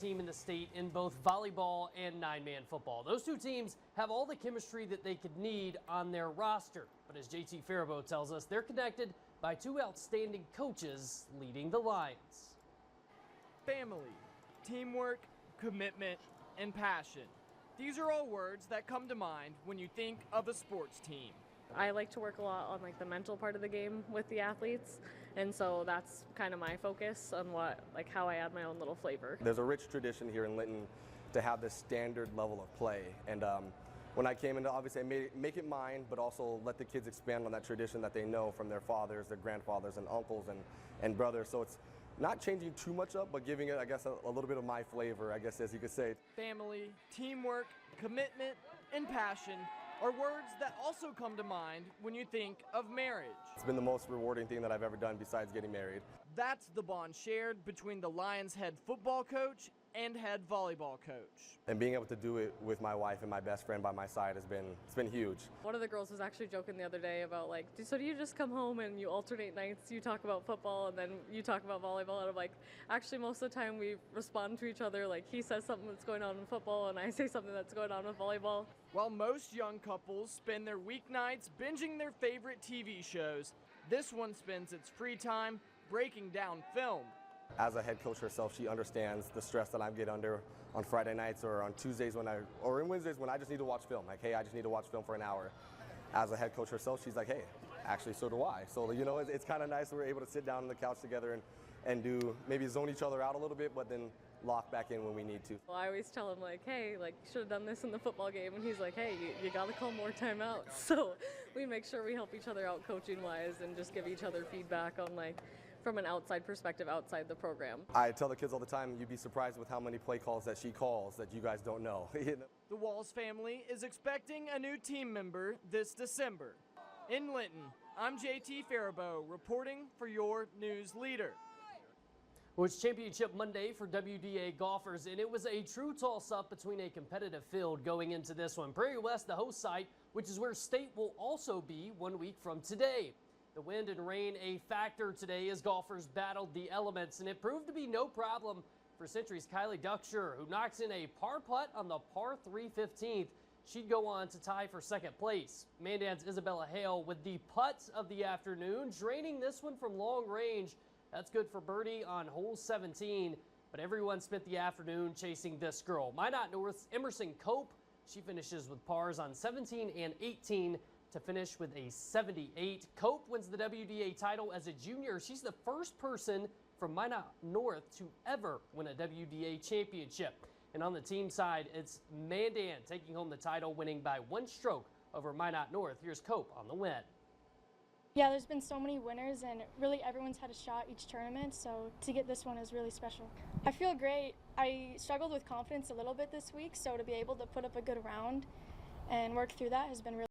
Team in the state in both volleyball and nine-man football. Those two teams have all the chemistry that they could need on their roster. But as JT Faribault tells us, they're connected by two outstanding coaches leading the Lions. Family, teamwork, commitment, and passion. These are all words that come to mind when you think of a sports team. I like to work a lot on the mental part of the game with the athletes, and so that's kind of my focus on how I add my own little flavor. There's a rich tradition here in Linton to have this standard level of play, and when I came in, obviously I make it mine, but also let the kids expand on that tradition that they know from their fathers, their grandfathers, and uncles and brothers. So it's not changing too much up, but giving it, I guess, a little bit of my flavor, I guess, as you could say. Family, teamwork, commitment, and passion are words that also come to mind when you think of marriage. It's been the most rewarding thing that I've ever done besides getting married. That's the bond shared between the Lions head football coach and head volleyball coach. And being able to do it with my wife and my best friend by my side it's been huge. One of the girls was actually joking the other day about so do you just come home and you alternate nights, you talk about football and then you talk about volleyball? And I'm like, actually most of the time we respond to each other, he says something that's going on in football and I say something that's going on with volleyball. While most young couples spend their weeknights binging their favorite TV shows, this one spends its free time breaking down film. As a head coach herself, she understands the stress that I get under on Friday nights or on Tuesdays or in Wednesdays when I just need to watch film. Hey, I just need to watch film for an hour. As a head coach herself, she's like, hey, actually, so do I. So, it's kind of nice we're able to sit down on the couch together and do maybe zone each other out a little bit, but then lock back in when we need to. Well, I always tell him hey, you should have done this in the football game, and he's like, hey, you got to call more timeouts. So we make sure we help each other out coaching-wise and just give each other feedback on from an outside perspective outside the program. I tell the kids all the time, you'd be surprised with how many play calls that she calls that you guys don't know. The Walls family is expecting a new team member this December. In Linton, I'm JT Faribault reporting for your news leader. Well, it's Championship Monday for WDA golfers, and it was a true toss-up between a competitive field going into this one. Prairie West, the host site, which is where State will also be 1 week from today. The wind and rain a factor today as golfers battled the elements, and it proved to be no problem for Century's Kylie Ducksher, who knocks in a par putt on the par 3 15th. She'd go on to tie for second place. Mandan's Isabella Hale with the putt of the afternoon, draining this one from long range. That's good for birdie on hole 17, but everyone spent the afternoon chasing this girl. Minot North's Emerson Cope, she finishes with pars on 17 and 18 to finish with a 78. Cope wins the WDA title as a junior. She's the first person from Minot North to ever win a WDA championship. And on the team side, it's Mandan taking home the title, winning by 1 stroke over Minot North. Here's Cope on the win. Yeah, there's been so many winners, and really everyone's had a shot each tournament, so to get this one is really special. I feel great. I struggled with confidence a little bit this week, so to be able to put up a good round and work through that has been really